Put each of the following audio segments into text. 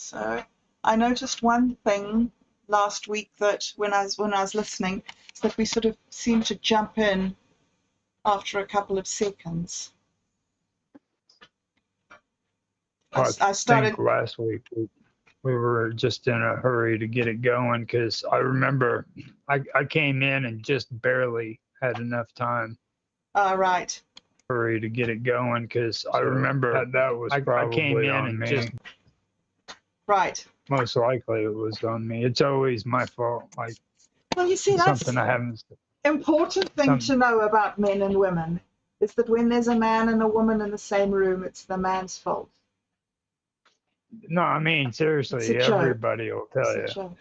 So I noticed one thing last week that when I was listening, is that we sort of seem to jump in after a couple of seconds. I started. think last week we were just in a hurry to get it going because I remember I came in and just barely had enough time. Right. Hurry to get it going because I remember that was probably I came in on and me. Just right. Most likely it was on me. It's always my fault. Like, well, you see, that's something I haven't. Important thing to know about men and women is that when there's a man and a woman in the same room, it's the man's fault. No, I mean seriously, everybody will tell you.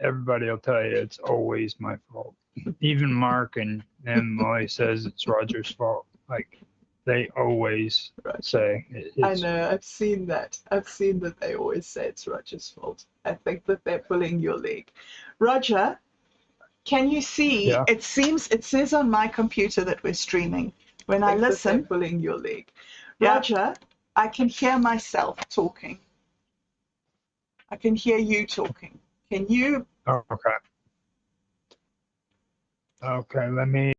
Everybody will tell you it's always my fault. Even Mark and Emily says it's Roger's fault. Like, they always say it's. I know, I've seen that. I've seen that they always say it's Roger's fault. I think that they're pulling your leg. Roger, can you see? Yeah. It says on my computer that we're streaming. When I listen, they're pulling your leg. Yeah. Roger, I can hear myself talking. I can hear you talking. Can you? Oh, okay. Okay, let me.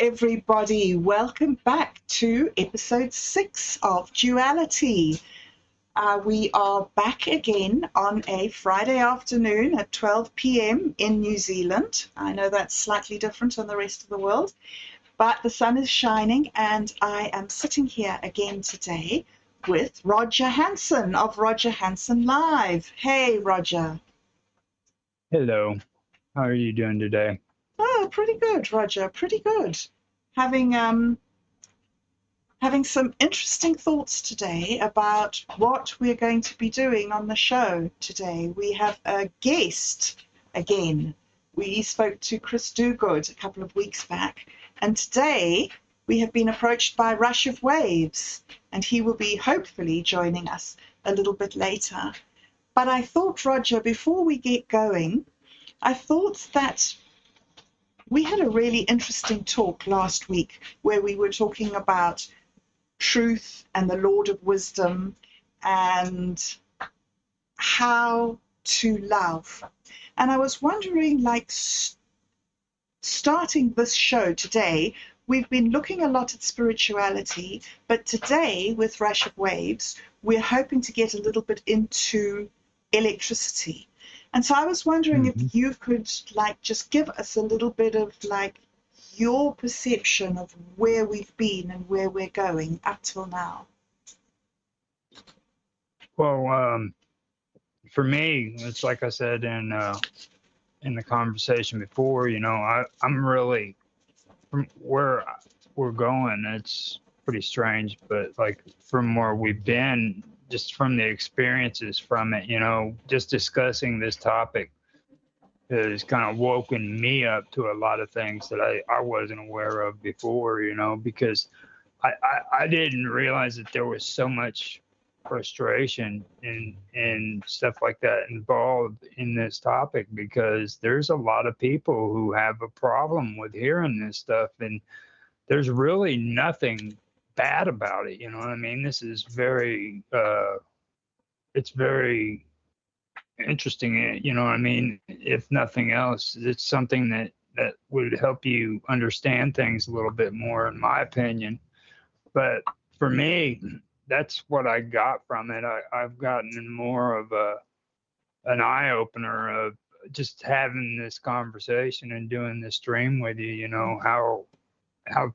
everybody. Welcome back to episode 6 of Duality. We are back again on a Friday afternoon at 12 p.m. in New Zealand. I know that's slightly different than the rest of the world, but the sun is shining, and I am sitting here again today with Roger Hanson of Roger Hanson Live. Hey, Roger. Hello. How are you doing today? Oh, pretty good, Roger. Pretty good. Having some interesting thoughts today about what we're going to be doing on the show today. We have a guest again. We spoke to Chris Dugood a couple of weeks back, and today we have been approached by Rushofwaves, and he will be hopefully joining us a little bit later. But I thought, Roger, before we get going, I thought that we had a really interesting talk last week where we were talking about truth and the Lord of Wisdom and how to love. And I was wondering, like, starting this show today, we've been looking a lot at spirituality, but today with Rushofwaves, we're hoping to get a little bit into electricity. And so I was wondering if you could, like, just give us a little bit of, like, your perception of where we've been and where we're going up till now. Well, for me, it's like I said in the conversation before, you know, I'm really, from where we're going, it's pretty strange, but like from where we've been, just from the experiences from it, you know, just discussing this topic has kind of woken me up to a lot of things that I wasn't aware of before, you know, because I didn't realize that there was so much frustration and stuff like that involved in this topic, because there's a lot of people who have a problem with hearing this stuff, and there's really nothing bad about it, you know what I mean? This is very it's very interesting, you know what I mean? If nothing else, it's something that would help you understand things a little bit more, in my opinion. But for me, that's what I got from it. I've gotten more of an eye-opener of just having this conversation and doing this stream with you, you know, how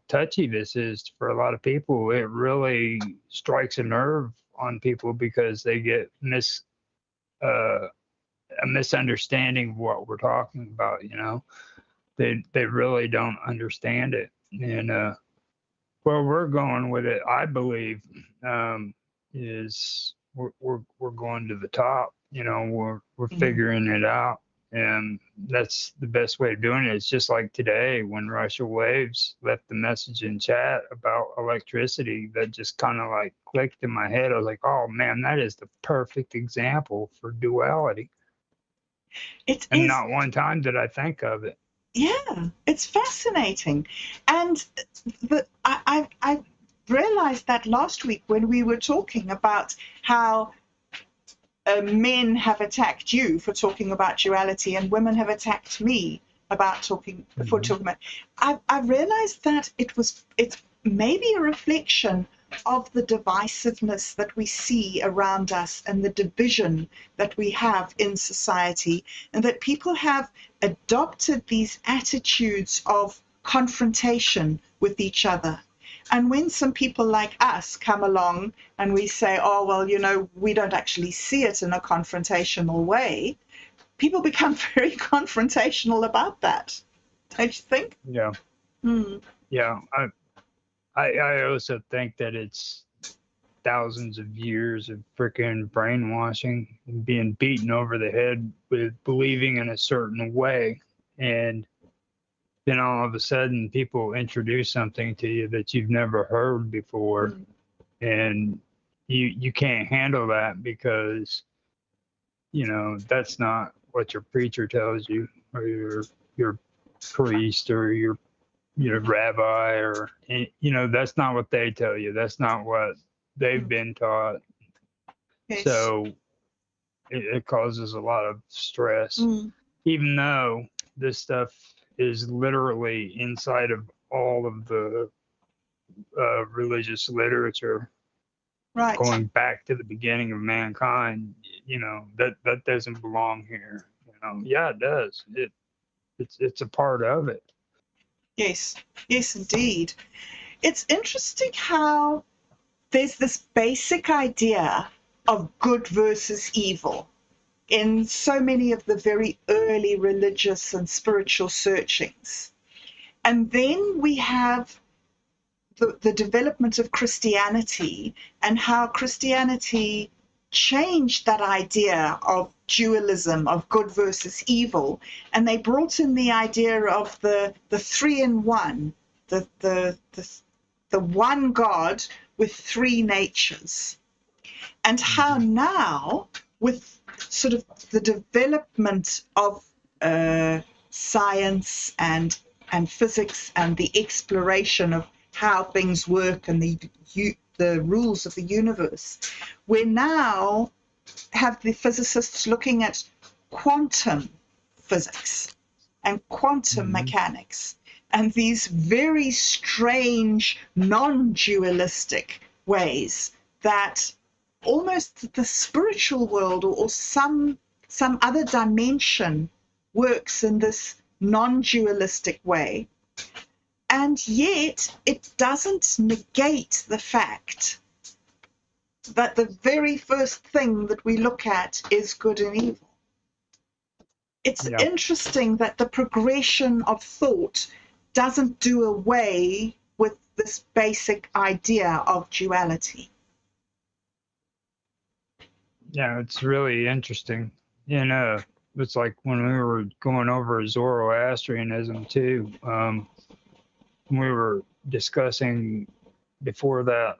touchy this is for a lot of people. It really strikes a nerve on people because they get a misunderstanding of what we're talking about, you know. They really don't understand it. And where we're going with it, I believe, is we're going to the top, you know. We're figuring it out. And that's the best way of doing it. It's just like today when Rushofwaves left the message in chat about electricity, that just kind of like clicked in my head. I was like, oh man, that is the perfect example for duality. And not one time did I think of it. Yeah, it's fascinating. And I realized that last week when we were talking about how men have attacked you for talking about duality, and women have attacked me about talking about. I realized that it's maybe a reflection of the divisiveness that we see around us and the division that we have in society, and that people have adopted these attitudes of confrontation with each other. And when some people like us come along and we say, oh, well, you know, we don't actually see it in a confrontational way, people become very confrontational about that. Don't you think? Yeah. Yeah. I also think that it's thousands of years of freaking brainwashing and being beaten over the head with believing in a certain way. And then all of a sudden people introduce something to you that you've never heard before, and you can't handle that because, you know, that's not what your preacher tells you, or your priest, or your rabbi, or, you know, that's not what they tell you. That's not what they've been taught. Yes. So it causes a lot of stress, even though this stuff is literally inside of all of the religious literature, Right. going back to the beginning of mankind, that doesn't belong here. Yeah, it does. It's a part of it. Yes. Yes, indeed. It's interesting how there's this basic idea of good versus evil in so many of the very early religious and spiritual searchings. And then we have the development of Christianity and how Christianity changed that idea of dualism, of good versus evil, and they brought in the idea of the three in one, the one God with three natures, and how now, with sort of the development of science and physics and the exploration of how things work and the rules of the universe, we now have the physicists looking at quantum physics and quantum mechanics and these very strange non-dualistic ways that almost the spiritual world or some other dimension works in this non-dualistic way. And yet it doesn't negate the fact that the very first thing that we look at is good and evil. It's interesting that the progression of thought doesn't do away with this basic idea of duality. Yeah, it's really interesting. It's like when we were going over Zoroastrianism too. We were discussing before that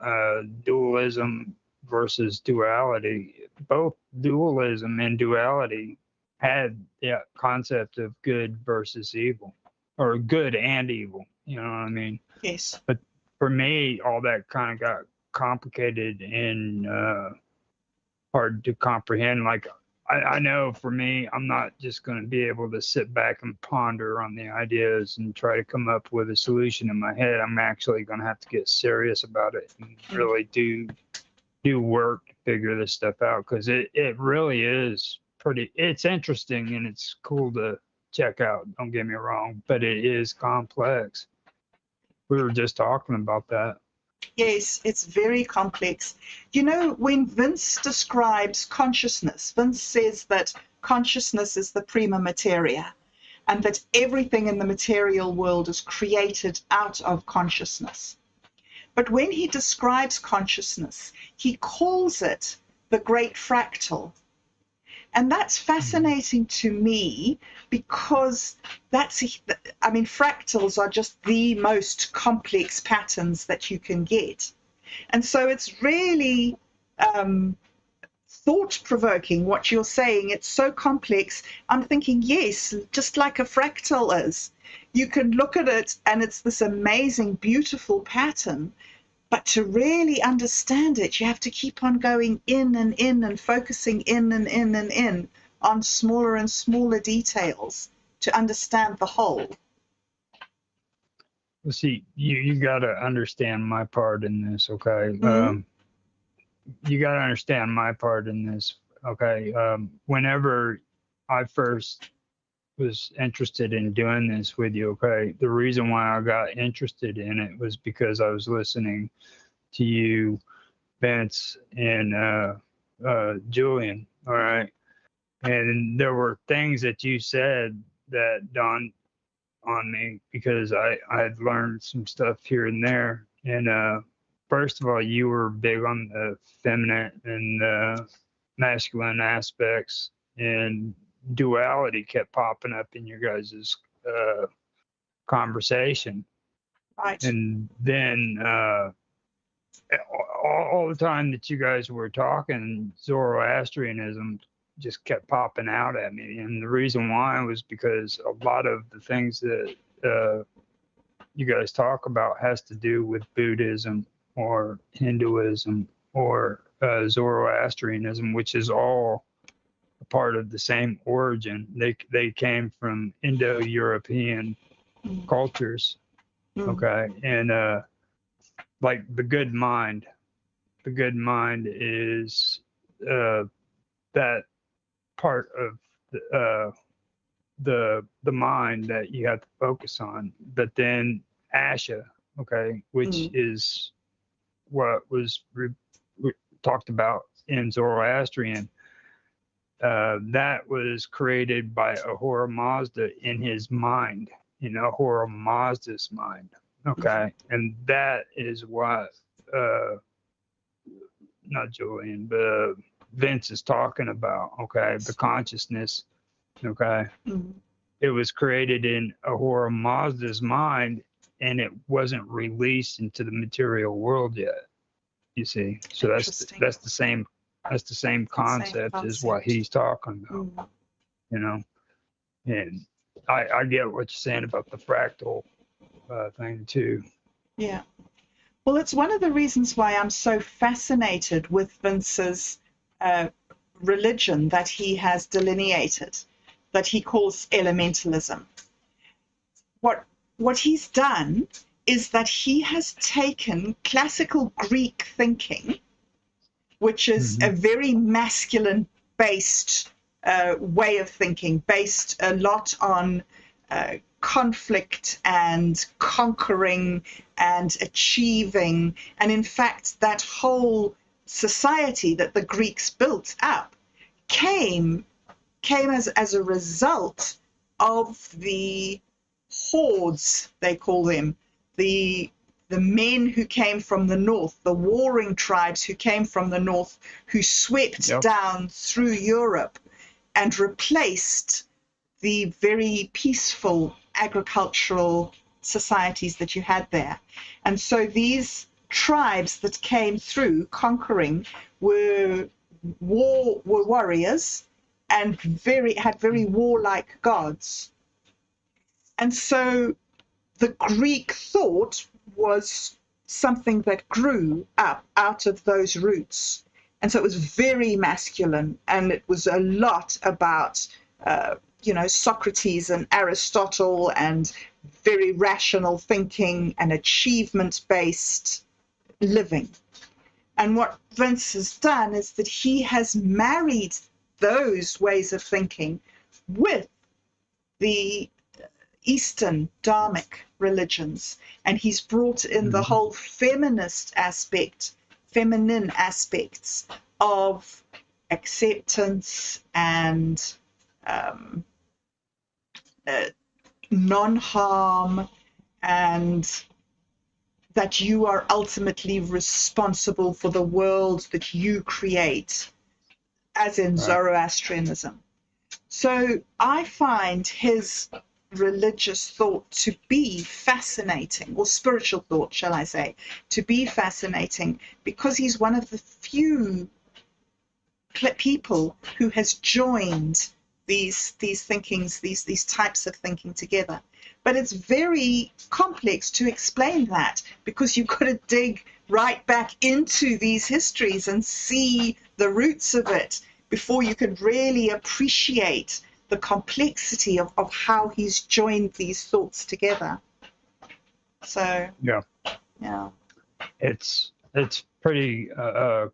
dualism versus duality. Both dualism and duality had the concept of good versus evil, or good and evil. You know what I mean? Yes. But for me, all that kind of got complicated and hard to comprehend. Like, I know for me, I'm not just going to be able to sit back and ponder on the ideas and try to come up with a solution in my head. I'm actually going to have to get serious about it and really do work to figure this stuff out, because it really is it's interesting and it's cool to check out. Don't get me wrong, but it is complex. We were just talking about that. Yes, it's very complex. When Vince describes consciousness, Vince says that consciousness is the prima materia and that everything in the material world is created out of consciousness. But when he describes consciousness, he calls it the great fractal. And that's fascinating to me because fractals are just the most complex patterns that you can get. And so it's really thought-provoking what you're saying. It's so complex. I'm thinking, yes, just like a fractal is. You can look at it and it's this amazing, beautiful pattern. But to really understand it, you have to keep on going in and focusing in and in on smaller and smaller details to understand the whole. Well, see, you got to understand my part in this, okay? You got to understand my part in this, okay? Whenever I first was interested in doing this with you, okay, the reason why I got interested in it was because I was listening to you, Vince, and Julian, all right? And there were things that you said that dawned on me because I had learned some stuff here and there. And first of all, you were big on the feminine and the masculine aspects, and duality kept popping up in your guys' conversation. Right. And then all the time that you guys were talking, Zoroastrianism just kept popping out at me. And the reason why was because a lot of the things that you guys talk about has to do with Buddhism or Hinduism or Zoroastrianism, which is all a part of the same origin. They came from Indo-European cultures. Okay. And like the good mind is that part of the mind that you have to focus on. But then Asha, okay, which is what was talked about in Zoroastrian, that was created by Ahura Mazda in his mind, in Ahura Mazda's mind. Okay. And that is what, not Julian, but Vince is talking about. Okay. The consciousness. Okay. It was created in Ahura Mazda's mind, and it wasn't released into the material world yet. You see, so that's the same concept as what he's talking about. You know, and I get what you're saying about the fractal thing too. Yeah. Well, it's one of the reasons why I'm so fascinated with Vince's religion that he has delineated, that he calls elementalism. What he's done is that he has taken classical Greek thinking, which is a very masculine-based way of thinking, based a lot on conflict and conquering and achieving. And in fact, that whole society that the Greeks built up came as a result of the hordes, they call them, the men who came from the north, the warring tribes who came from the north, who swept down through Europe and replaced the very peaceful agricultural societies that you had there. And so these tribes that came through conquering were warriors and had very warlike gods. And so the Greek thought was something that grew up out of those roots. And so it was very masculine, and it was a lot about, Socrates and Aristotle and very rational thinking and achievement-based living. And what Vince has done is that he has married those ways of thinking with the Eastern Dharmic religions, and he's brought in the whole feminine aspects of acceptance and non-harm, and that you are ultimately responsible for the world that you create, as in Zoroastrianism. So I find his religious thought to be fascinating, or spiritual thought, shall I say, to be fascinating, because he's one of the few people who has joined these thinkings, these types of thinking together. But it's very complex to explain that, because you've got to dig right back into these histories and see the roots of it before you can really appreciate the complexity of how he's joined these thoughts together. So yeah, it's pretty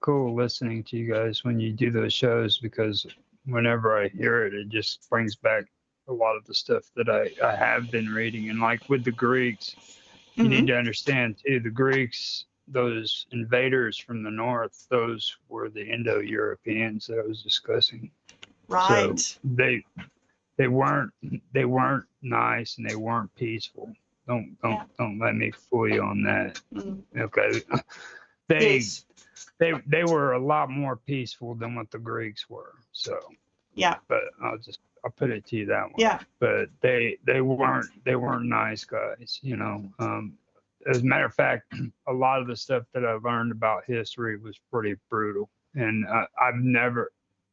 cool listening to you guys when you do those shows, because whenever I hear it, it just brings back a lot of the stuff that I have been reading. And like with the Greeks, you need to understand too, the Greeks, those invaders from the north, those were the Indo-Europeans that I was discussing. Right. So they weren't nice, and they weren't peaceful. Don't let me fool you on that. Okay. They were a lot more peaceful than what the Greeks were. So yeah. But I'll put it to you that way. Yeah. But they weren't nice guys, you know. As a matter of fact, a lot of the stuff that I learned about history was pretty brutal. And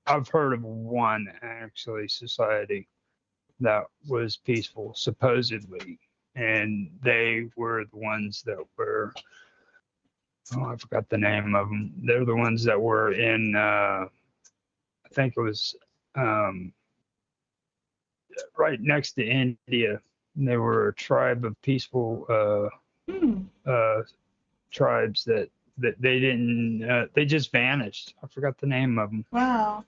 I've heard of one actually society that was peaceful, supposedly. And they were the ones that were, I forgot the name of them. They're the ones that were in, I think it was right next to India. They were a tribe of peaceful tribes that they didn't. They just vanished. I forgot the name of them. Wow.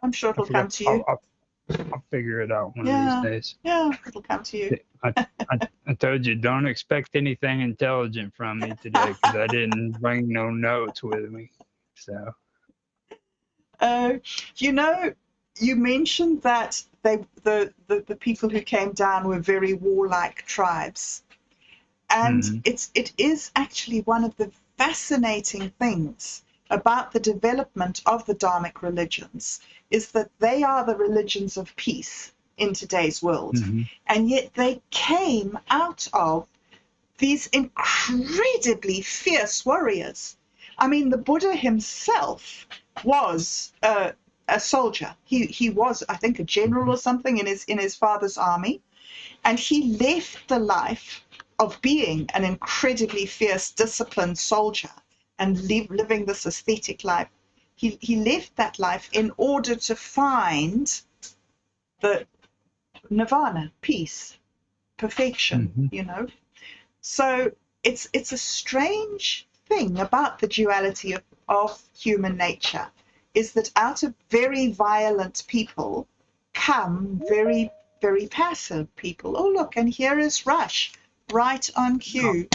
I'm sure I it'll come forgot. to you. I'll figure it out one of Yeah. these days. Yeah, it'll come to you. I told you, don't expect anything intelligent from me today because I didn't bring no notes with me. So. You know, you mentioned that the people who came down were very warlike tribes, and it is actually one of the fascinating things about the development of the Dharmic religions is that they are the religions of peace in today's world, and yet they came out of these incredibly fierce warriors. I mean, the Buddha himself was a soldier. He was, I think, a general or something in his father's army, and he left the life of being an incredibly fierce, disciplined soldier and living this aesthetic life. He left that life in order to find the nirvana, peace, perfection, you know. So it's a strange thing about the duality of human nature is that out of very violent people come very, very passive people. Oh, look, and here is Rush, right on cue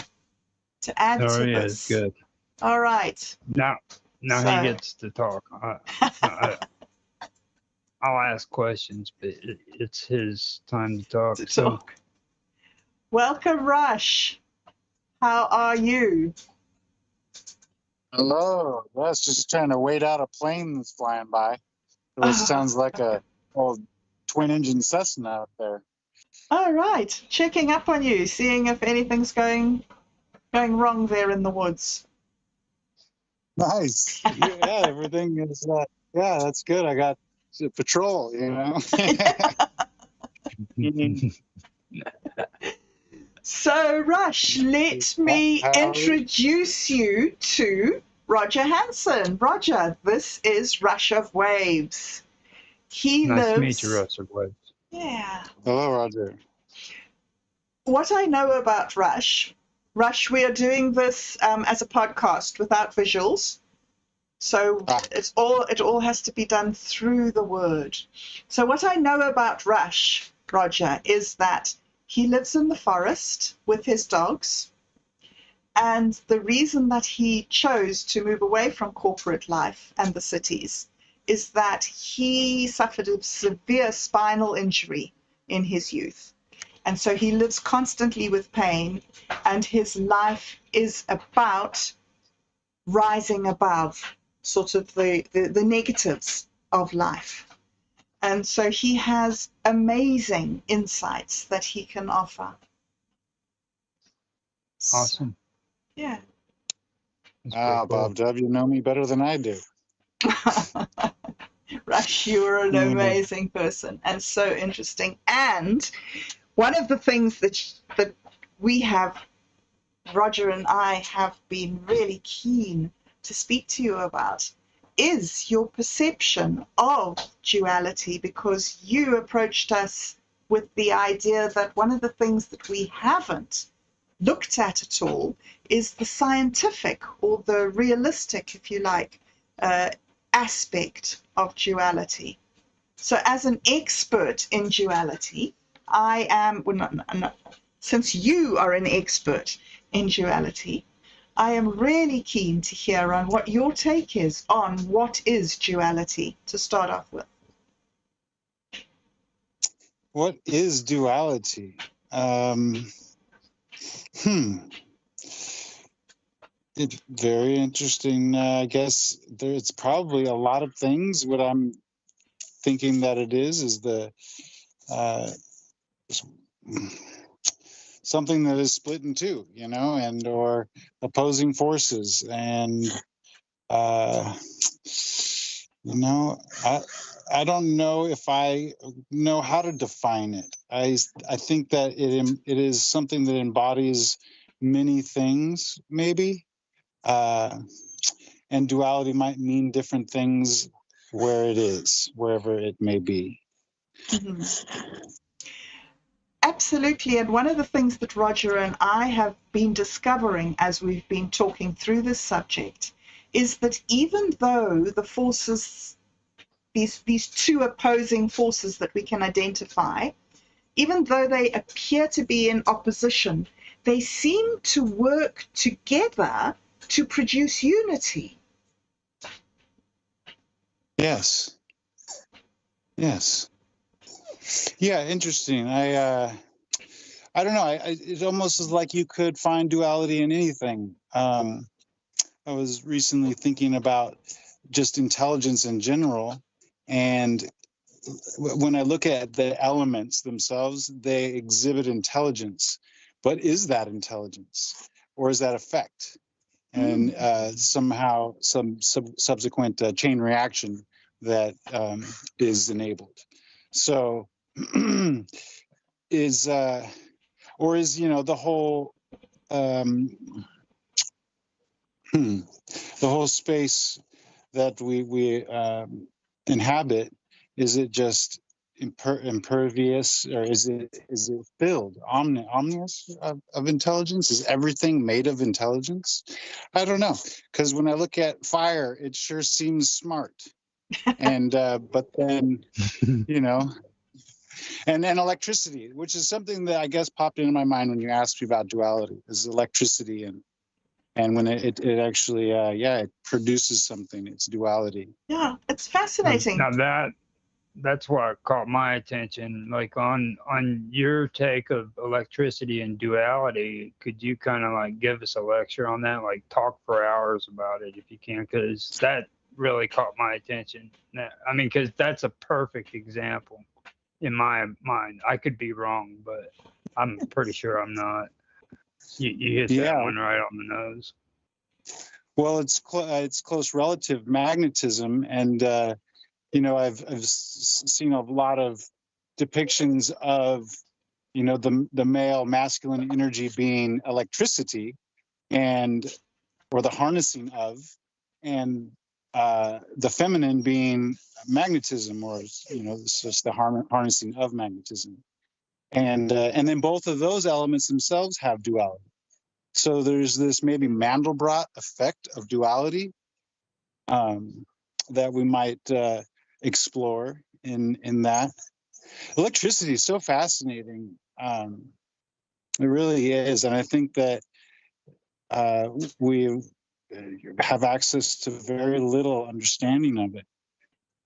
to add to this. Good. All right. Now he gets to talk. I'll ask questions, but it's his time to talk. Welcome, Rush. How are you? Hello. I was just trying to wait out a plane that's flying by. It sounds like a old twin-engine Cessna out there. All right. Checking up on you, seeing if anything's going wrong there in the woods. Nice. Yeah, everything is. Yeah, that's good. I got patrol. You know. So, Rush, let me introduce you to Roger Hanson. Roger, this is Rushofwaves. Nice to meet you, Rushofwaves. Yeah. Hello, Roger. What I know about Rush, we are doing this as a podcast without visuals. So it all has to be done through the word. So what I know about Rush, Roger, is that he lives in the forest with his dogs. And the reason that he chose to move away from corporate life and the cities is that he suffered a severe spinal injury in his youth. And so he lives constantly with pain, and his life is about rising above sort of the negatives of life. And so he has amazing insights that he can offer. Awesome. So, yeah. bobdub, you know me better than I do. Rush, you're an amazing person and so interesting. And one of the things that we have, Roger and I have been really keen to speak to you about is your perception of duality, because you approached us with the idea that one of the things that we haven't looked at all is the scientific or the realistic, if you like, aspect of duality. So as an expert in duality, I am, since you are an expert in duality, I am really keen to hear on what your take is on what is duality, to start off with. What is duality? It's very interesting. I guess it's probably a lot of things. What I'm thinking that it is the something that is split in two, you know, and or opposing forces, and you know, I don't know if I know how to define it. I think that it is something that embodies many things, maybe, and duality might mean different things where it is, wherever it may be. Mm-hmm. Absolutely. And one of the things that Roger and I have been discovering as we've been talking through this subject is that even though the forces, these two opposing forces that we can identify, even though they appear to be in opposition, they seem to work together to produce unity. Yes. Yes. Yeah, interesting. I don't know. It almost is like you could find duality in anything. I was recently thinking about just intelligence in general, and when I look at the elements themselves, they exhibit intelligence. But is that intelligence, or is that effect? And somehow some subsequent chain reaction that is enabled. So is or is the whole the whole space that we inhabit, is it just impervious, or is it filled omnious of intelligence? Is everything made of intelligence? I don't know, because when I look at fire, it sure seems smart, and but then and electricity, which is something that I guess popped into my mind when you asked me about duality, is electricity, and when it actually it produces something, it's duality. Yeah, it's fascinating. Now that's what caught my attention. Like on your take of electricity and duality, could you kind of like give us a lecture on that? Like talk for hours about it if you can, because that really caught my attention. I mean, because that's a perfect example in my mind. I could be wrong, but I'm pretty sure I'm not. You hit that one right on the nose. Well, it's close relative magnetism, and I've seen a lot of depictions of the male masculine energy being electricity, or the harnessing of, and the feminine being magnetism, or it's just the harnessing of magnetism, and then both of those elements themselves have duality. So there's this maybe Mandelbrot effect of duality that we might explore in that. Electricity is so fascinating. It really is, and I think that we have access to very little understanding of it.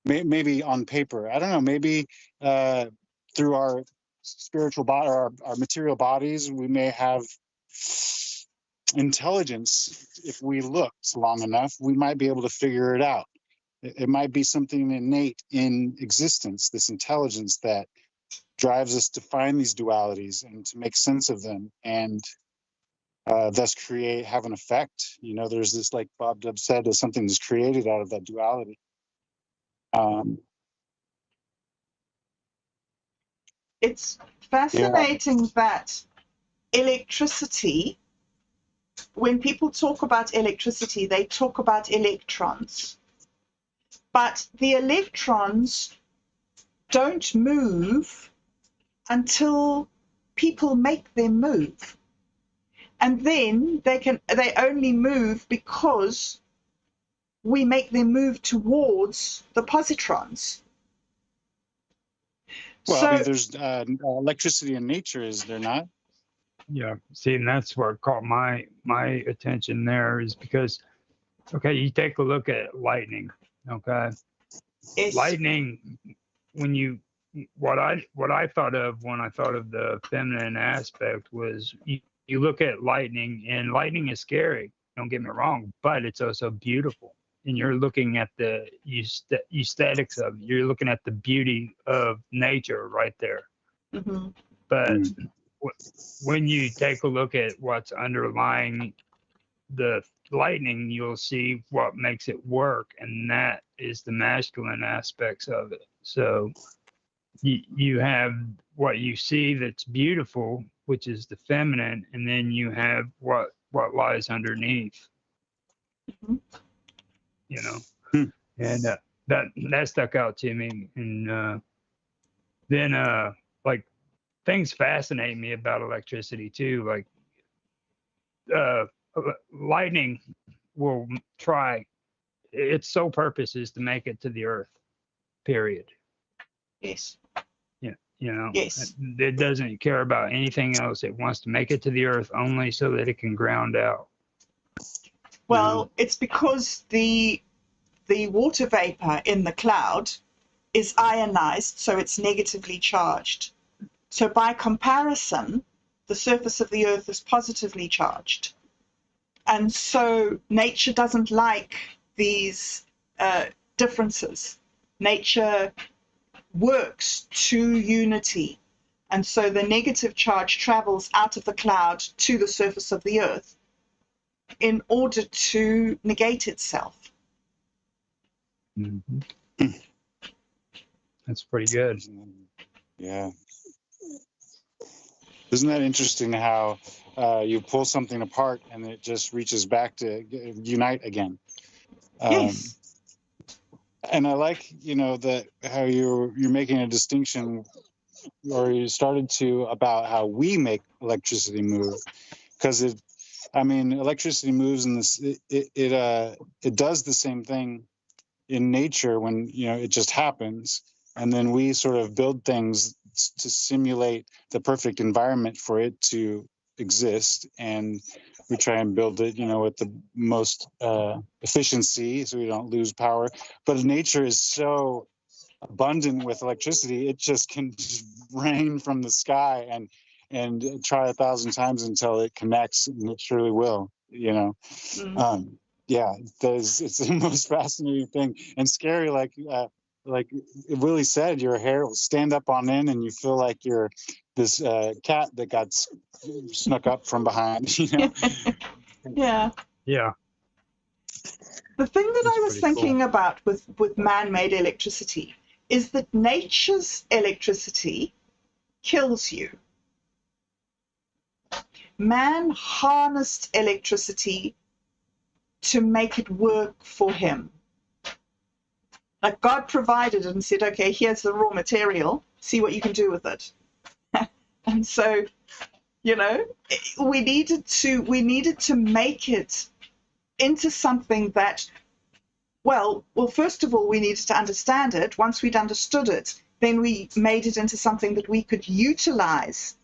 Maybe on paper, I don't know. Maybe through our spiritual body, or our material bodies, we may have intelligence. If we looked long enough, we might be able to figure it out. It might be something innate in existence, this intelligence that drives us to find these dualities and to make sense of them, and thus have an effect. There's this, like bobdub said, there's something that's created out of that duality. It's fascinating that electricity, when people talk about electricity, they talk about electrons. But the electrons don't move until people make them move. And then they only move because we make them move towards the positrons. Well, I mean, there's electricity in nature, is there not? Yeah. See, and that's what caught my attention there, is because, okay, you take a look at lightning. Okay. Yes. Lightning, what I thought of when I thought of the feminine aspect was you look at lightning, and lightning is scary. Don't get me wrong, but it's also beautiful. And you're looking at the aesthetics of it. You're looking at the beauty of nature right there. Mm-hmm. But when you take a look at what's underlying the lightning, you'll see what makes it work, and that is the masculine aspects of it. So you have what you see that's beautiful, which is the feminine, and then you have what lies underneath. Mm-hmm. And that stuck out to me. And then like things fascinate me about electricity too. Like lightning will try. Its sole purpose is to make it to the earth. Period. Yes. Yeah. You know. Yes. It doesn't care about anything else. It wants to make it to the earth only so that it can ground out. Well, it's because the water vapor in the cloud is ionized, so it's negatively charged. So by comparison, the surface of the earth is positively charged. And so nature doesn't like these differences. Nature works to unity. And so the negative charge travels out of the cloud to the surface of the earth in order to negate itself. Mm-hmm. That's pretty good. Yeah. Isn't that interesting how you pull something apart and it just reaches back to unite again? Yes. And I like, that how you're making a distinction, or you started to, about how we make electricity move, because electricity moves in this. It does the same thing in nature when it just happens, and then we sort of build things to simulate the perfect environment for it to exist, and we try and build it with the most efficiency so we don't lose power. But nature is so abundant with electricity, it just can rain from the sky and try 1,000 times until it connects, and it surely will. Yeah, it's the most fascinating thing and scary. Like Willie said, your hair will stand up on end, and you feel like you're this cat that got snuck up from behind. Yeah. Yeah. The thing that I was thinking about with man-made electricity is that nature's electricity kills you. Man harnessed electricity to make it work for him. Like God provided it and said, okay, here's the raw material, see what you can do with it. And so, we needed to make it into something that, well, first of all, we needed to understand it. Once we'd understood it, then we made it into something that we could utilize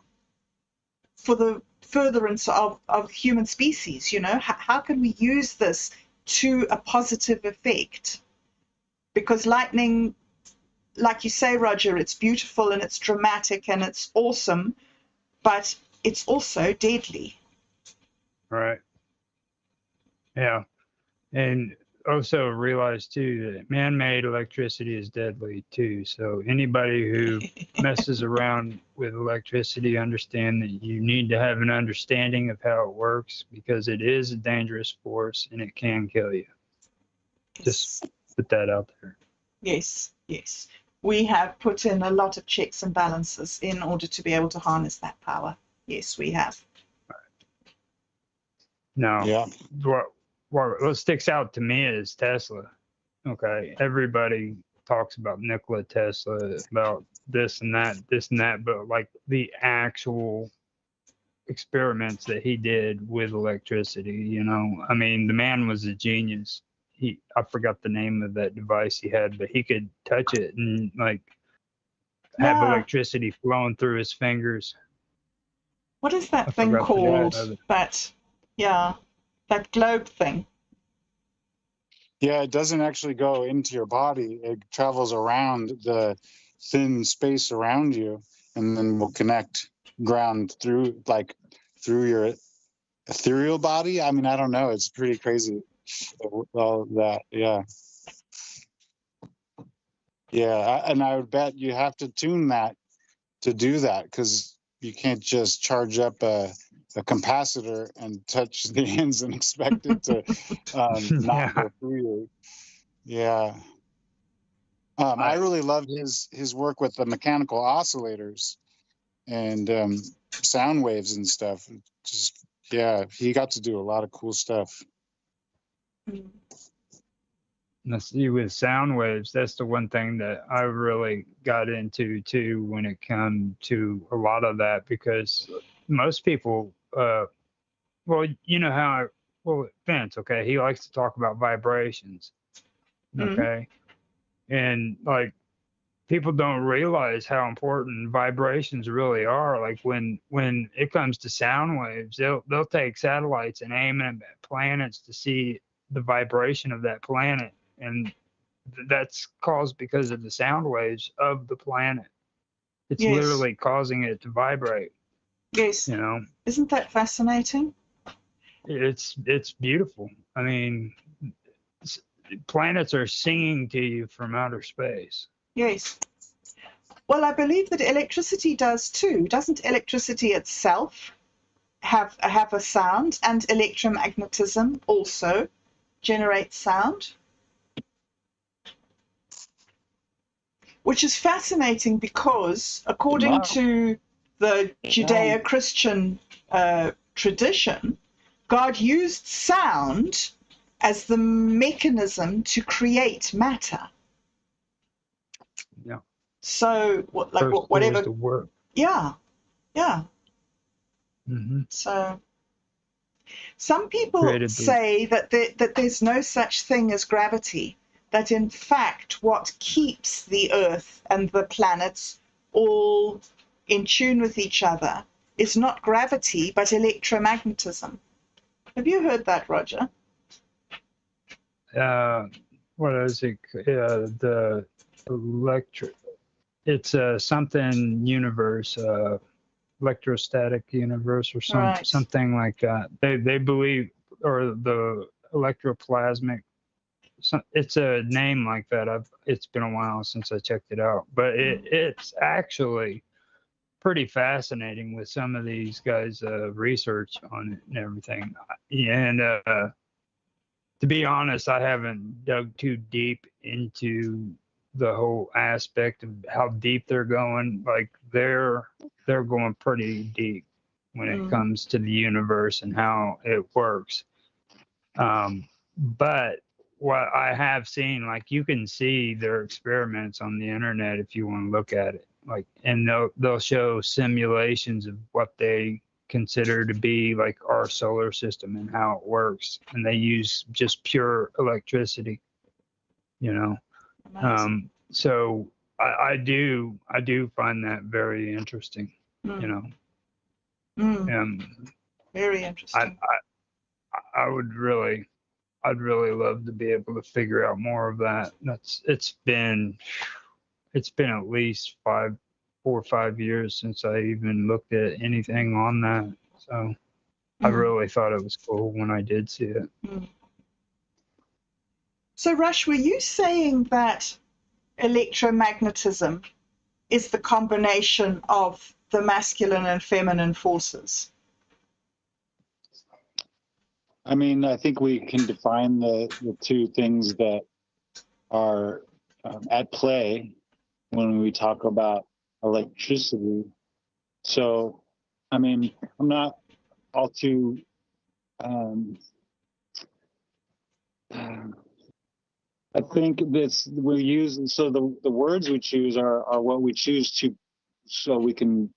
for the furtherance of human species. How can we use this to a positive effect? Because lightning, like you say, Roger, it's beautiful and it's dramatic and it's awesome, but it's also deadly. Right. Yeah. And also realize too that man-made electricity is deadly too. So anybody who messes around with electricity, understand that you need to have an understanding of how it works, because it is a dangerous force and it can kill you. Yes. Just put that out there. Yes. We have put in a lot of checks and balances in order to be able to harness that power. Yes, we have. Now, yeah. What sticks out to me is Tesla. Okay, everybody talks about Nikola Tesla, about this and that, but like the actual experiments that he did with electricity, the man was a genius. I forgot the name of that device he had, but he could touch it and have electricity flowing through his fingers. What is that thing called? That globe thing. Yeah, it doesn't actually go into your body. It travels around the thin space around you, and then will connect ground through your ethereal body. I don't know. It's pretty crazy. All that, yeah. Yeah, and I would bet you have to tune that to do that, because you can't just charge up a capacitor and touch the ends and expect it to not go through you. Yeah. I really loved his work with the mechanical oscillators and sound waves and stuff. He got to do a lot of cool stuff. let's see, with sound waves, that's the one thing that I really got into too when it comes to a lot of that, because most people, well, you know how, well, Vince, okay, he likes to talk about vibrations, okay, and like people don't realize how important vibrations really are. Like when it comes to sound waves, they'll take satellites and aim them at planets to see the vibration of that planet, and that's caused because of the sound waves of the planet. It's Yes. literally causing it to vibrate. Yes. You know, isn't that fascinating? it's beautiful. I mean, planets are singing to you from outer space. Yes. Well, I believe that electricity does too. Doesn't electricity itself have a sound, and electromagnetism also generates sound? Which is fascinating because according to the Judeo-Christian tradition, God used sound as the mechanism to create matter. Yeah. So, First whatever. was the word. Yeah, yeah. Mm-hmm. So, some people say that there's no such thing as gravity. That in fact, what keeps the Earth and the planets all in tune with each other is not gravity, but electromagnetism. Have you heard that, Roger? What is it? The electric. It's something universe, electrostatic universe, or something like that. They believe, or the electroplasmic. It's a name like that. It's been a while since I checked it out, but it's actually pretty fascinating with some of these guys' research on it and everything. And to be honest, I haven't dug too deep into the whole aspect of how deep they're going. Like they're going pretty deep when it comes to the universe and how it works. But what I have seen, like you can see their experiments on the internet if you want to look at it. Like, and they'll show simulations of what they consider to be like our solar system and how it works, and they use just pure electricity, you know. So I do find that very interesting, you know. Very interesting. I'd really love to be able to figure out more of that. It's been at least 4 or 5 years since I even looked at anything on that. So I really thought it was cool when I did see it. So Rush, were you saying that electromagnetism is the combination of the masculine and feminine forces? I mean, I think we can define the two things that are at play when we talk about electricity. So, I mean, I'm not all too I think we use, so the words we choose are what we choose to, so we can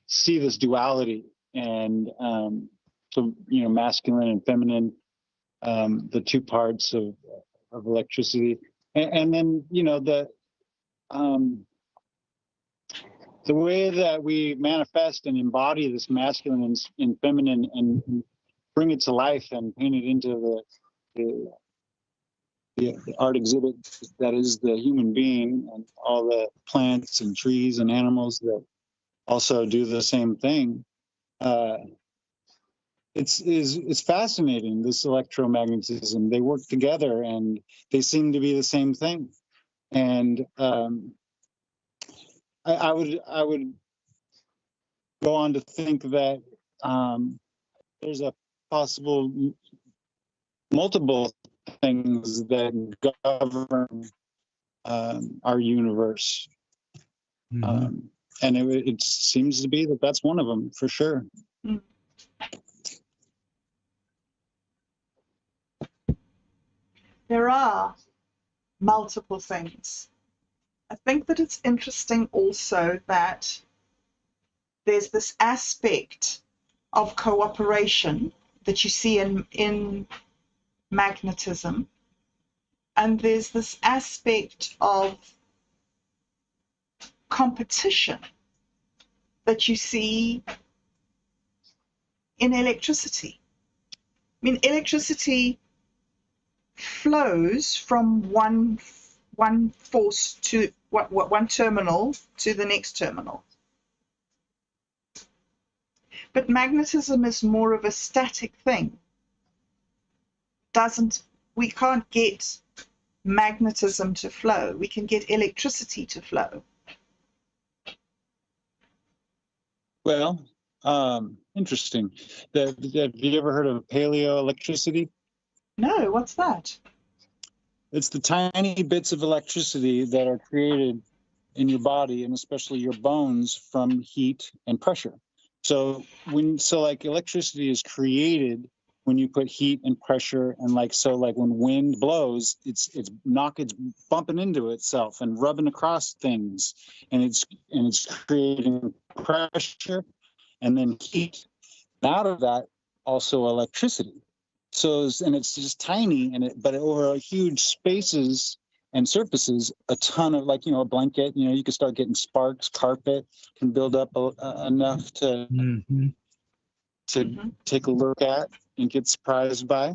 see this duality, and so, you know, masculine and feminine, the two parts of electricity, and then, you know, the way that we manifest and embody this masculine and feminine and bring it to life and paint it into the art exhibit that is the human being, and all the plants and trees and animals that also do the same thing. It's fascinating, this electromagnetism. They work together and they seem to be the same thing. And I would go on to think that there's a possible multiple things that govern our universe. And it seems to be that that's one of them, for sure. There are multiple things. I think that it's interesting also that there's this aspect of cooperation that you see in magnetism, and there's this aspect of competition that you see in electricity. I mean, electricity flows from one force to one terminal to the next terminal. But magnetism is more of a static thing. We can't get magnetism to flow. We can get electricity to flow. Well, interesting. Have you ever heard of paleoelectricity? No, what's that? It's the tiny bits of electricity that are created in your body, and especially your bones, from heat and pressure. So like electricity is created when you put heat and pressure, and like when wind blows, it's bumping into itself and rubbing across things, and it's creating pressure and then heat. Out of that, also electricity. So it's just tiny, but over huge spaces and surfaces, a ton of, like, a blanket, you can start getting sparks. Carpet can build up enough to take a look at and get surprised by.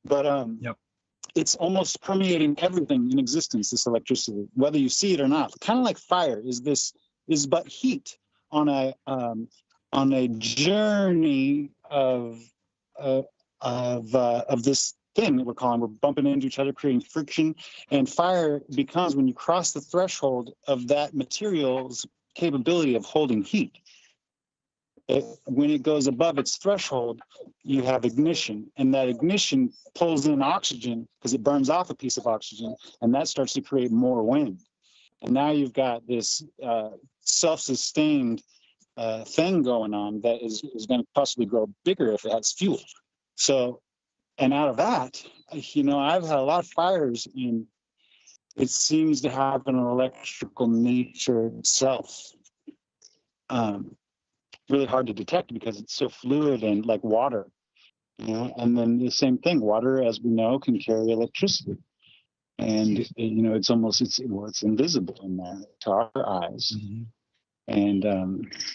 But it's almost permeating everything in existence, this electricity, whether you see it or not. Kind of like fire is but heat on a journey of this thing that we're bumping into each other, creating friction. And fire becomes, when you cross the threshold of that material's capability of holding heat, when it goes above its threshold, you have ignition, and that ignition pulls in oxygen because it burns off a piece of oxygen, and that starts to create more wind. And now you've got this self-sustained thing going on that is going to possibly grow bigger if it has fuel. So, and out of that, I've had a lot of fires, and it seems to have an electrical nature itself. Really hard to detect because it's so fluid and like water, and then the same thing, water, as we know, can carry electricity. And, it's invisible in there to our eyes. And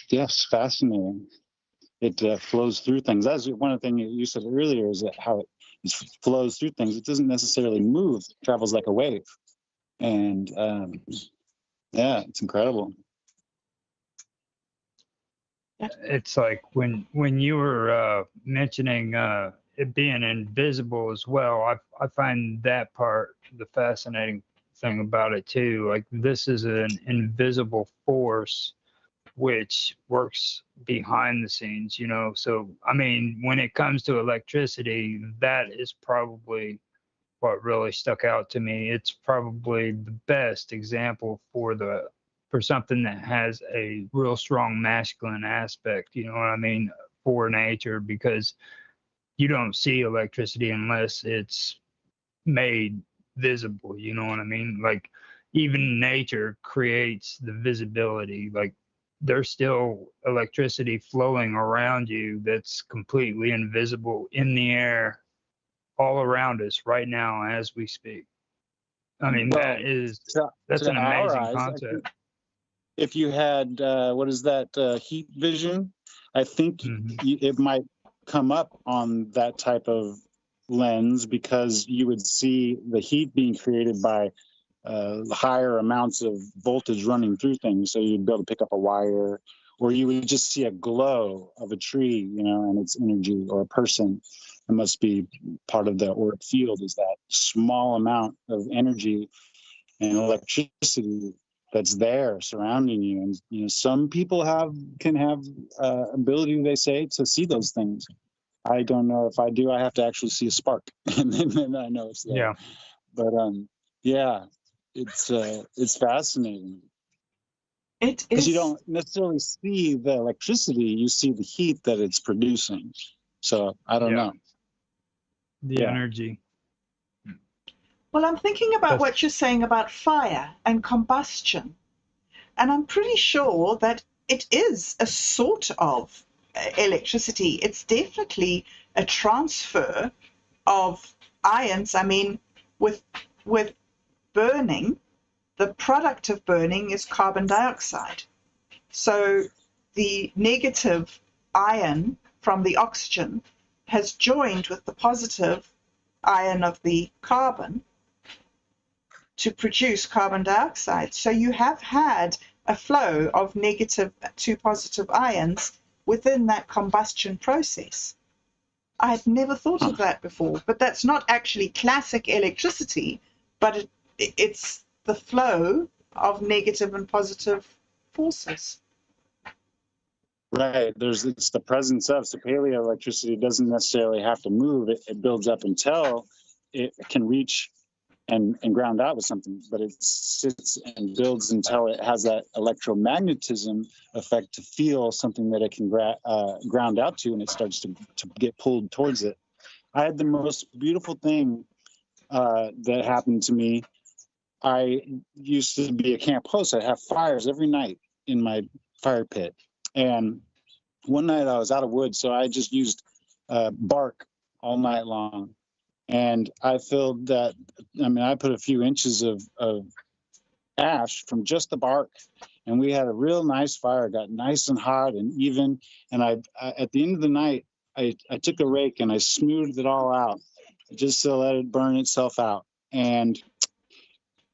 yes, fascinating. It flows through things. That's one of the things you said earlier, is that how it flows through things. It doesn't necessarily move, it travels like a wave. And it's incredible. It's like when you were mentioning it being invisible as well, I find that part the fascinating thing about it too. Like, this is an invisible force which works behind the scenes, So, I mean, when it comes to electricity, that is probably what really stuck out to me. It's probably the best example for something that has a real strong masculine aspect, you know what I mean, for nature, because you don't see electricity unless it's made visible, you know what I mean? Like, even nature creates the visibility. Like, there's still electricity flowing around you that's completely invisible in the air all around us right now as we speak. I mean, that's an amazing concept. If you had heat vision, I think it might come up on that type of lens, because you would see the heat being created by higher amounts of voltage running through things. So you'd be able to pick up a wire, or you would just see a glow of a tree, and its energy, or a person. It must be part of the auric field, is that small amount of energy and electricity that's there surrounding you. And some people can have ability, they say, to see those things. I don't know if I do. I have to actually see a spark, and then I know it's there. Yeah. But it's fascinating. It is, because you don't necessarily see the electricity; you see the heat that it's producing. So I don't know. The energy. Well, I'm thinking about what you're saying about fire and combustion, and I'm pretty sure that it is a sort of electricity. It's definitely a transfer of ions. I mean, with burning, the product of burning is carbon dioxide. So the negative ion from the oxygen has joined with the positive ion of the carbon to produce carbon dioxide. So you have had a flow of negative to positive ions within that combustion process. I had never thought of that before, but that's not actually classic electricity, but it's the flow of negative and positive forces. Right. It's the presence of. So paleo electricity doesn't necessarily have to move. It builds up until it can reach and ground out with something, but it sits and builds until it has that electromagnetism effect to feel something that it can ground out to, and it starts to get pulled towards it. I had the most beautiful thing that happened to me. I used to be a camp host. I'd have fires every night in my fire pit. And one night I was out of wood, so I just used bark all night long. And I filled that, I mean, I put a few inches of ash from just the bark, and we had a real nice fire, got nice and hot and even. And I at the end of the night, I took a rake and I smoothed it all out just to let it burn itself out. And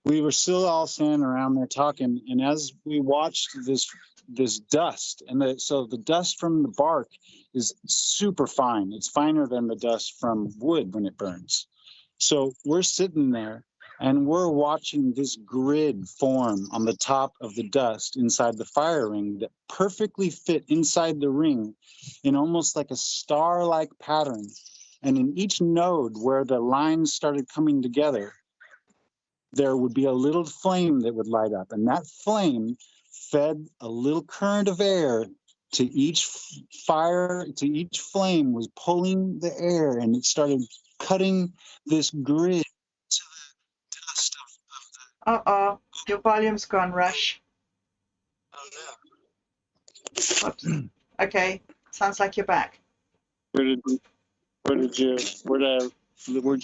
we were still all standing around there talking, and as we watched this dust, and so the dust from the bark is super fine. It's finer than the dust from wood when it burns. So we're sitting there and we're watching this grid form on the top of the dust inside the fire ring that perfectly fit inside the ring in almost like a star-like pattern. And in each node where the lines started coming together, there would be a little flame that would light up, and that flame fed a little current of air to each fire, to each flame was pulling the air, and it started cutting this grid to the dust of Uh-oh, your volume's gone, Rush. the... Whoops. Okay, sounds like you're back. Where'd you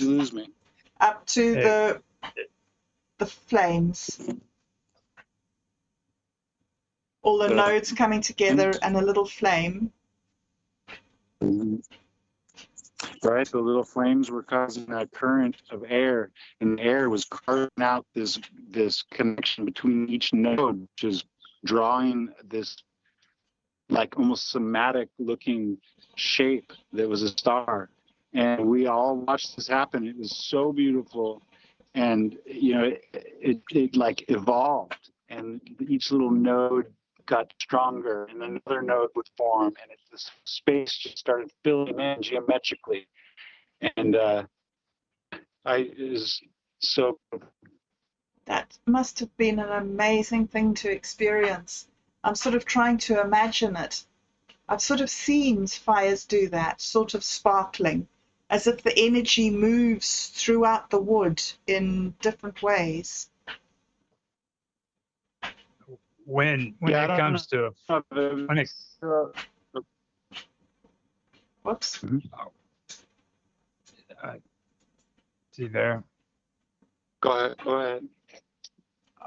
lose me? Up to the flames. All the nodes coming together and a little flame. Right, the little flames were causing a current of air, and the air was carving out this connection between each node, which is drawing this like almost somatic looking shape that was a star. And we all watched this happen. It was so beautiful, and it like evolved, and each little node got stronger, and another node would form, and this space just started filling in geometrically. And it was so. That must have been an amazing thing to experience. I'm sort of trying to imagine it. I've sort of seen fires do that, sort of sparkling, as if the energy moves throughout the wood in different ways. When it comes to Whoops. See there. Go ahead.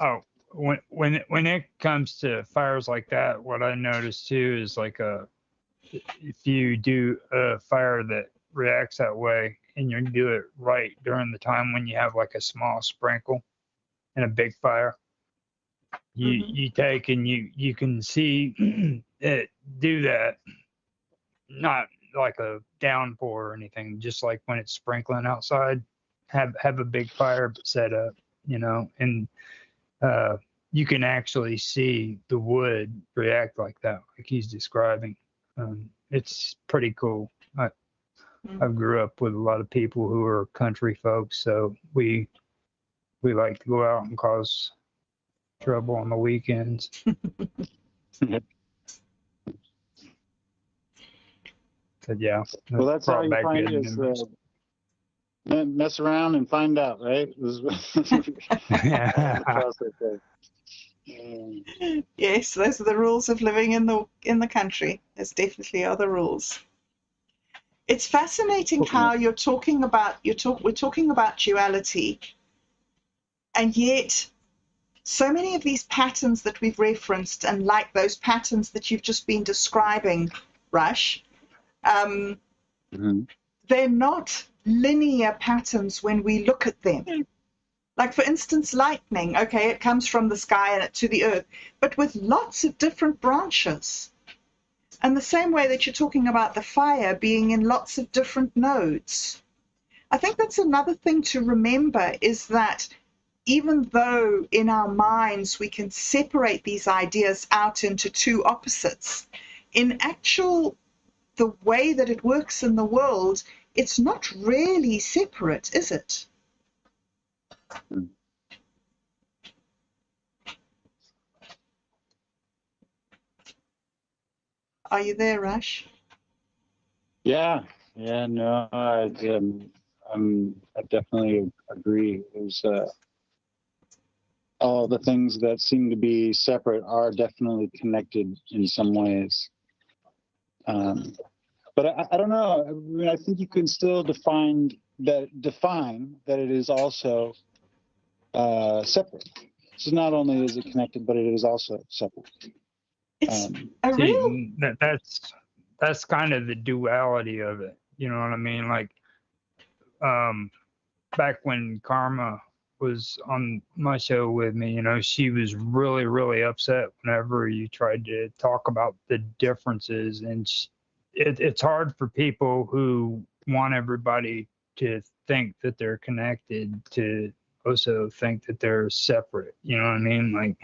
Oh, when it comes to fires like that, what I noticed too is like if you do a fire that reacts that way and you do it right during the time when you have like a small sprinkle in a big fire, you take and you can see it do that, not like a downpour or anything, just like when it's sprinkling outside, have a big fire set up, and you can actually see the wood react like that, like he's describing. It's pretty cool. I grew up with a lot of people who are country folks, so we like to go out and cause trouble on the weekends. But yeah. Well, that's how you find it. Mess around and find out, right? The process there. Yes, those are the rules of living in the country. There's definitely other rules. It's fascinating how you're talking about we're talking about duality, and yet so many of these patterns that we've referenced, and like those patterns that you've just been describing, Rush, they're not linear patterns when we look at them. Like, for instance, lightning, okay, it comes from the sky and to the earth, but with lots of different branches. And the same way that you're talking about the fire being in lots of different nodes. I think that's another thing to remember, is that even though in our minds we can separate these ideas out into two opposites, in actual, the way that it works in the world, it's not really separate, is it? Are you there, Rush? Yeah, no, I definitely agree. There's all the things that seem to be separate are definitely connected in some ways. But I don't know. I mean, I think you can still define that it is also separate. So not only is it connected, but it is also separate. It's a real. That's kind of the duality of it. You know what I mean? Like, back when Karma was on my show with me, you know, she was really, really upset whenever you tried to talk about the differences. And it's hard for people who want everybody to think that they're connected to also think that they're separate. You know what I mean? Like,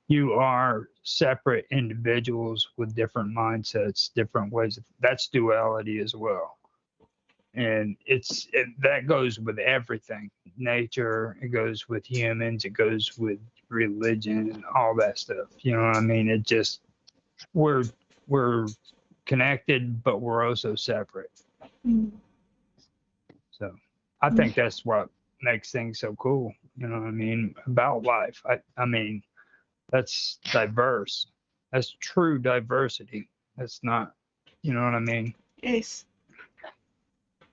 you are separate individuals with different mindsets, different ways. That's duality as well. And that goes with everything. Nature, it goes with humans, it goes with religion and all that stuff. You know what I mean? It just, we're connected, but we're also separate. So I think that's what makes things so cool. You know what I mean? About life. I mean, that's diverse. That's true diversity. That's not, you know what I mean? Yes.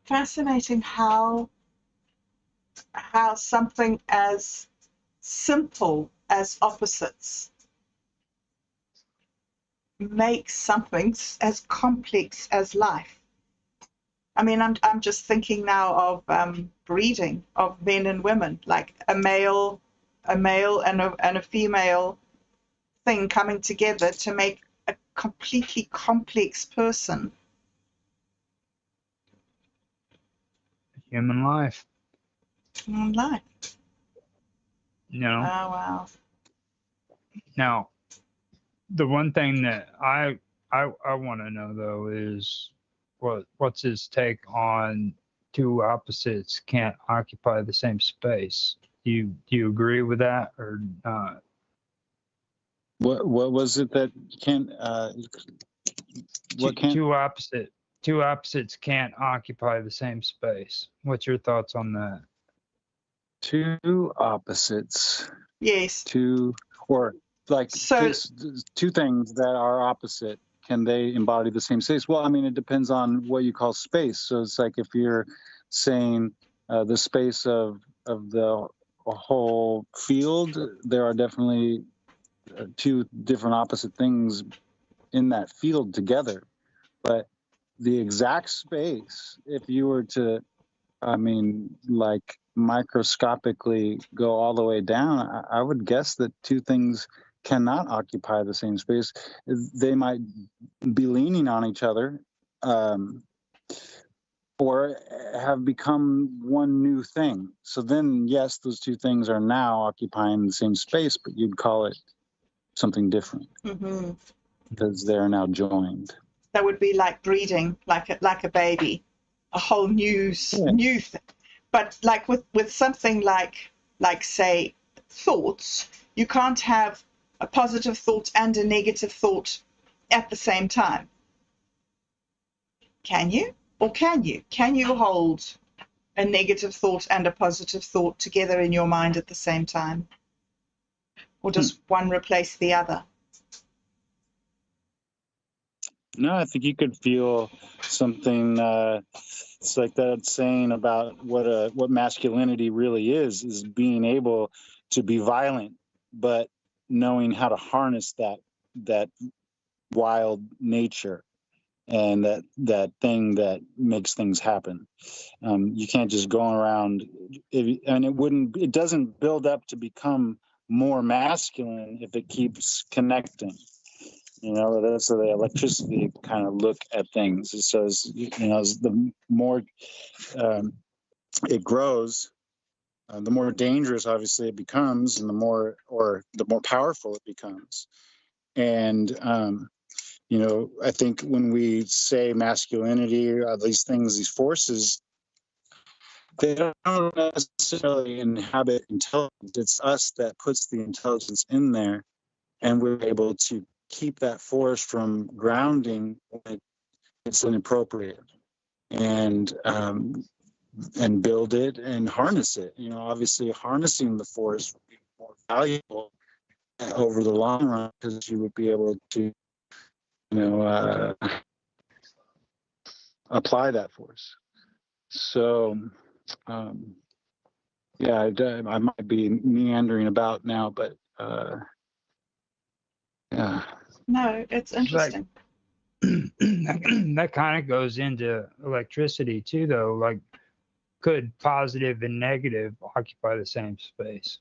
Fascinating how something as simple as opposites makes something as complex as life. I mean, I'm just thinking now of breeding, of men and women, like a male and a female thing coming together to make a completely complex person. Human life. Human life. You know? Oh, wow. Now, the one thing that I want to know, though, is what's his take on two opposites can't occupy the same space? Do you agree with that or not? What was it that can't? Two opposites can't occupy the same space. What's your thoughts on that? Two opposites. Yes. Two things that are opposite. Can they embody the same space? Well, I mean, it depends on what you call space. So it's like if you're saying the space of the whole field, there are definitely two different opposite things in that field together. But the exact space, if you were to, I mean, like microscopically go all the way down, I would guess that two things cannot occupy the same space. They might be leaning on each other, or have become one new thing. So then, yes, those two things are now occupying the same space, but you'd call it something different because they're now joined. That would be like breeding, like a baby, a whole new thing. But like with something like say thoughts, you can't have a positive thought and a negative thought at the same time. Can you? Or can you? Can you hold a negative thought and a positive thought together in your mind at the same time? Or does one replace the other? No, I think you could feel something. It's like that saying about what masculinity really is being able to be violent, but knowing how to harness that wild nature and that thing that makes things happen. You can't just go around, and it doesn't build up to become more masculine if it keeps connecting. That's the electricity kind of look at things. It says, the more it grows, the more dangerous, obviously, it becomes, and the more powerful it becomes. And I think when we say masculinity, these things, these forces, they don't necessarily inhabit intelligence. It's us that puts the intelligence in there, and we're able to keep that force from grounding when it's inappropriate, and build it and harness it. Obviously, harnessing the force would be more valuable over the long run, because you would be able to, apply that force. So, yeah, I might be meandering about now, but yeah. No, it's interesting. That kind of goes into electricity too, though. Like, could positive and negative occupy the same space?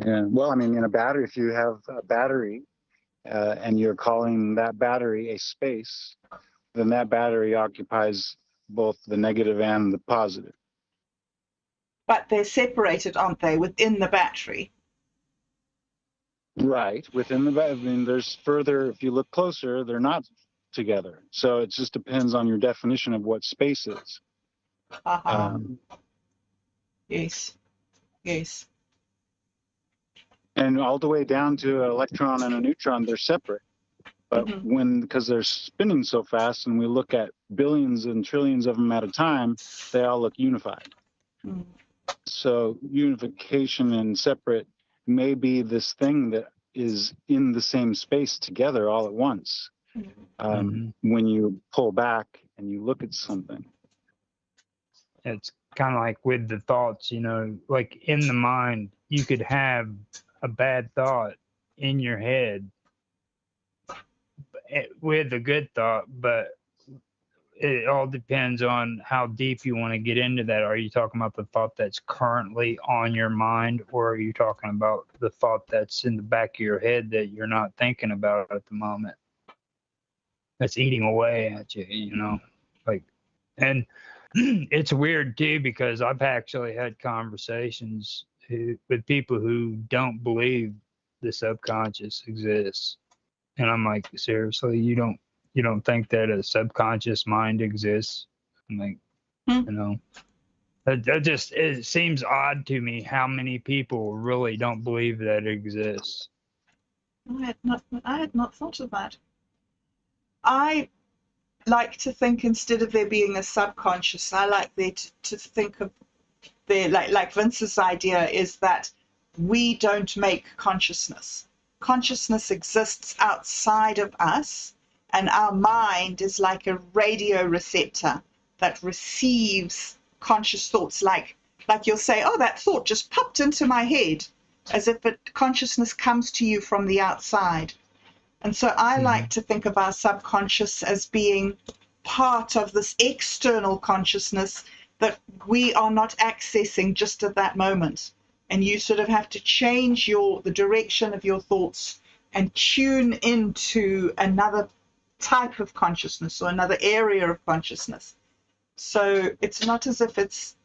Yeah. Well, I mean, in a battery, if you have a battery and you're calling that battery a space, then that battery occupies both the negative and the positive. But they're separated, aren't they, within the battery? Right. Within the battery. I mean, there's further, if you look closer, they're not together. So it just depends on your definition of what space is. Yes. Yes. And all the way down to an electron and a neutron, they're separate. But because they're spinning so fast, and we look at billions and trillions of them at a time, they all look unified. So unification and separate may be this thing that is in the same space together all at once. When you pull back and you look at something. It's kind of like with the thoughts, like in the mind, you could have a bad thought in your head with a good thought, but it all depends on how deep you want to get into that. Are you talking about the thought that's currently on your mind, or are you talking about the thought that's in the back of your head that you're not thinking about at the moment, that's eating away at you, and it's weird too, because I've actually had conversations with people who don't believe the subconscious exists, and I'm like, seriously, you don't think that a subconscious mind exists? I'm like, it seems odd to me how many people really don't believe that it exists. I had not thought of that. I like to think, instead of there being a subconscious, I like there to think of there, like Vince's idea is that we don't make consciousness. Consciousness exists outside of us, and our mind is like a radio receptor that receives conscious thoughts. Like you'll say, oh, that thought just popped into my head, as if consciousness comes to you from the outside. And so I like to think of our subconscious as being part of this external consciousness that we are not accessing just at that moment. And you sort of have to change the direction of your thoughts and tune into another type of consciousness or another area of consciousness. So it's not as if it's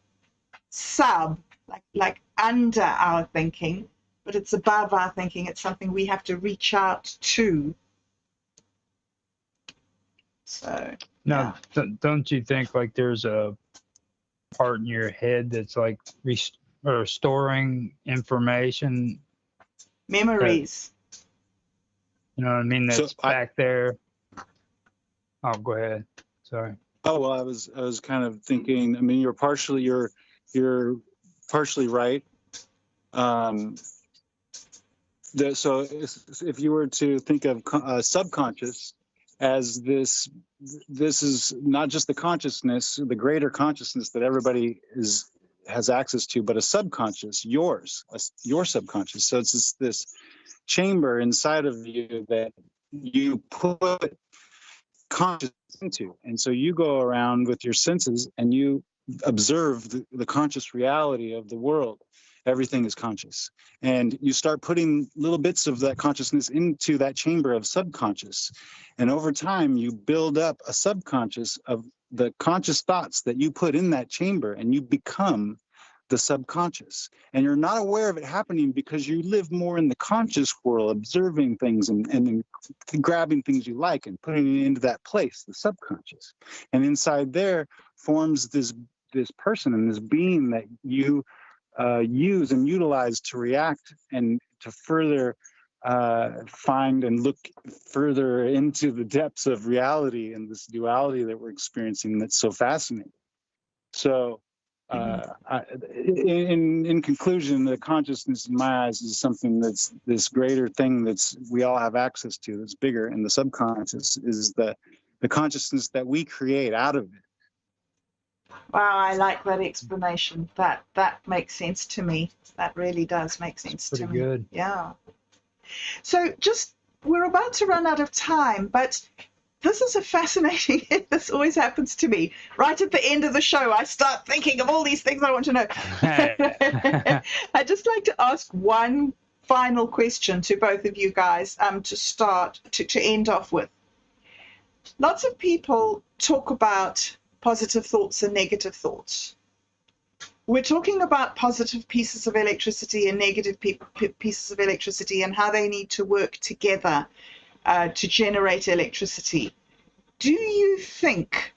like under our thinking, but it's above our thinking. It's something we have to reach out to. So now, don't you think like there's a part in your head that's like storing information, memories? You know what I mean? That's back there. Oh, go ahead. Sorry. Oh, well, I was kind of thinking, I mean, you're partially right. So if you were to think of subconscious as this is not just the consciousness, the greater consciousness that everybody has access to, but a subconscious, your subconscious. So it's this chamber inside of you that you put consciousness into, and so you go around with your senses and you observe the conscious reality of the world. Everything is conscious, and you start putting little bits of that consciousness into that chamber of subconscious, and over time you build up a subconscious of the conscious thoughts that you put in that chamber, and you become the subconscious. And you're not aware of it happening because you live more in the conscious world, observing things and grabbing things you like and putting it into that place, the subconscious. And inside there forms this person and this being that you use and utilize to react and to further find and look further into the depths of reality and this duality that we're experiencing that's so fascinating. So in conclusion, the consciousness in my eyes is something that's this greater thing that's we all have access to, that's bigger, and the subconscious is the consciousness that we create out of it. Wow, I like that explanation. That makes sense to me. That really does make sense to me. Pretty good. Yeah. So we're about to run out of time, but this is a fascinating, this always happens to me. Right at the end of the show, I start thinking of all these things I want to know. I'd just like to ask one final question to both of you guys to end off with. Lots of people talk about positive thoughts and negative thoughts. We're talking about positive pieces of electricity and negative pieces of electricity and how they need to work together to generate electricity. Do you think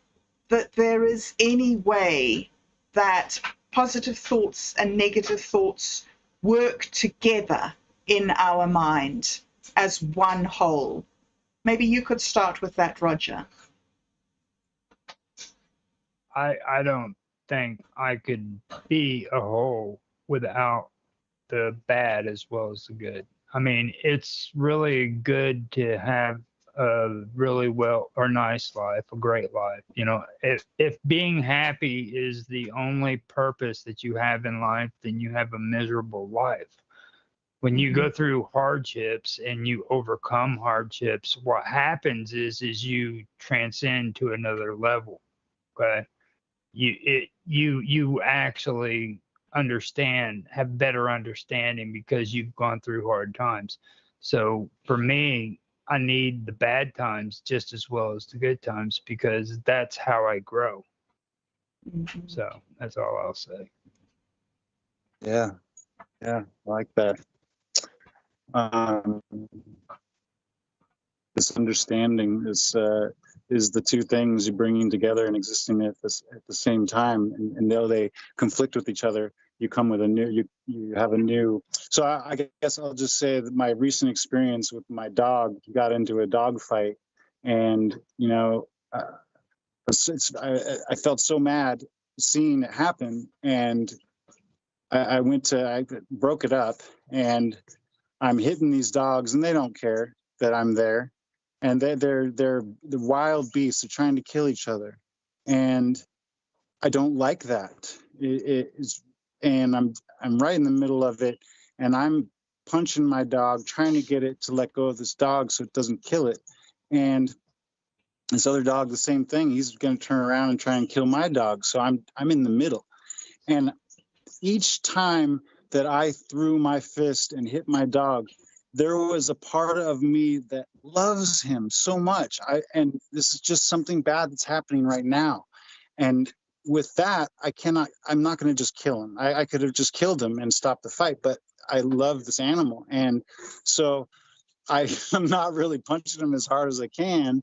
that there is any way that positive thoughts and negative thoughts work together in our mind as one whole? Maybe you could start with that, Roger. I don't think I could be a whole without the bad as well as the good. I mean, it's really good to have a really nice life, a great life. You know, if being happy is the only purpose that you have in life, then you have a miserable life. When you go through hardships and you overcome hardships, what happens is you transcend to another level. Okay. You actually have better understanding because you've gone through hard times. So for me, I need the bad times just as well as the good times because that's how I grow. So that's all I'll say. Yeah, I like that. This understanding is the two things you're bringing together and existing at the same time, and though they conflict with each other, you come with a new, you have a new. So I guess I'll just say that my recent experience with my dog, got into a dog fight, and you know, I felt so mad seeing it happen, and I broke it up, and I'm hitting these dogs, and they don't care that I'm there. And they're the wild beasts. They're trying to kill each other, and I don't like that. And I'm right in the middle of it, and I'm punching my dog, trying to get it to let go of this dog so it doesn't kill it. And this other dog, the same thing. He's going to turn around and try and kill my dog. So I'm in the middle, and each time that I threw my fist and hit my dog, there was a part of me that loves him so much. And this is just something bad that's happening right now. And with that, I'm not going to just kill him. I could have just killed him and stopped the fight, but I love this animal. And so I'm not really punching him as hard as I can.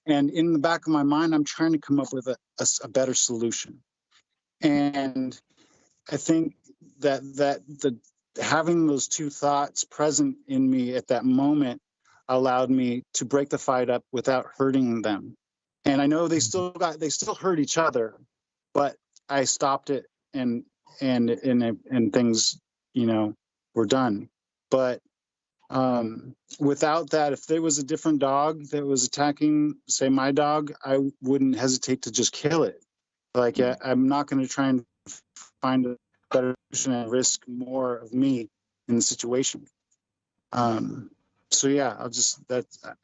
And in the back of my mind, I'm trying to come up with a better solution. And I think that having those two thoughts present in me at that moment allowed me to break the fight up without hurting them. And I know they still hurt each other, but I stopped it, and things, were done. But without that, if there was a different dog that was attacking, say, my dog, I wouldn't hesitate to just kill it. Like, I'm not going to try and find a better solution and risk more of me in the situation. So yeah,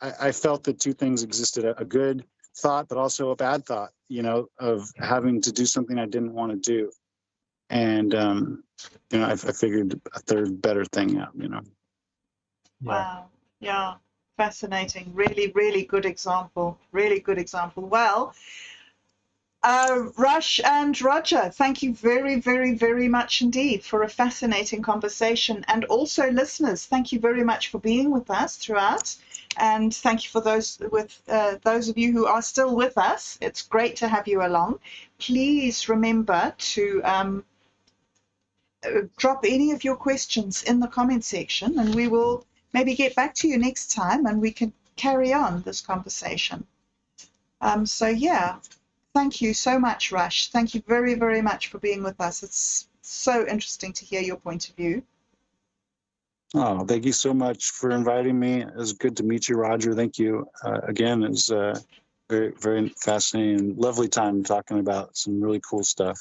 I felt that two things existed: a good thought, but also a bad thought, of having to do something I didn't want to do. And, I figured a third better thing out, Wow. Yeah. Fascinating. Really, really good example. Really good example. Well, Rush and Roger, thank you very, very, very much indeed for a fascinating conversation. And also, listeners, thank you very much for being with us throughout. And thank you for those of you who are still with us. It's great to have you along. Please remember to drop any of your questions in the comment section, and we will maybe get back to you next time, and we can carry on this conversation. So yeah. Thank you so much, Rush. Thank you very, very much for being with us. It's so interesting to hear your point of view. Oh, thank you so much for inviting me. It was good to meet you, Roger. Thank you again. It was very, very fascinating and lovely time talking about some really cool stuff.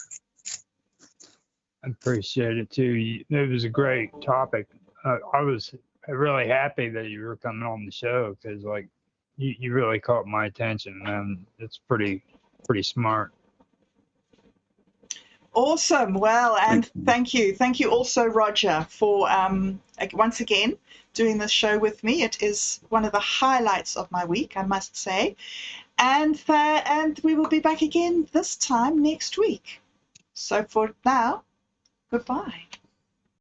I appreciate it too. It was a great topic. I was really happy that you were coming on the show, because like you really caught my attention, and it's pretty smart. Awesome. Well, and thank you also, Roger, for once again doing this show with me. It is one of the highlights of my week, I must say. And we will be back again this time next week. So for now, goodbye.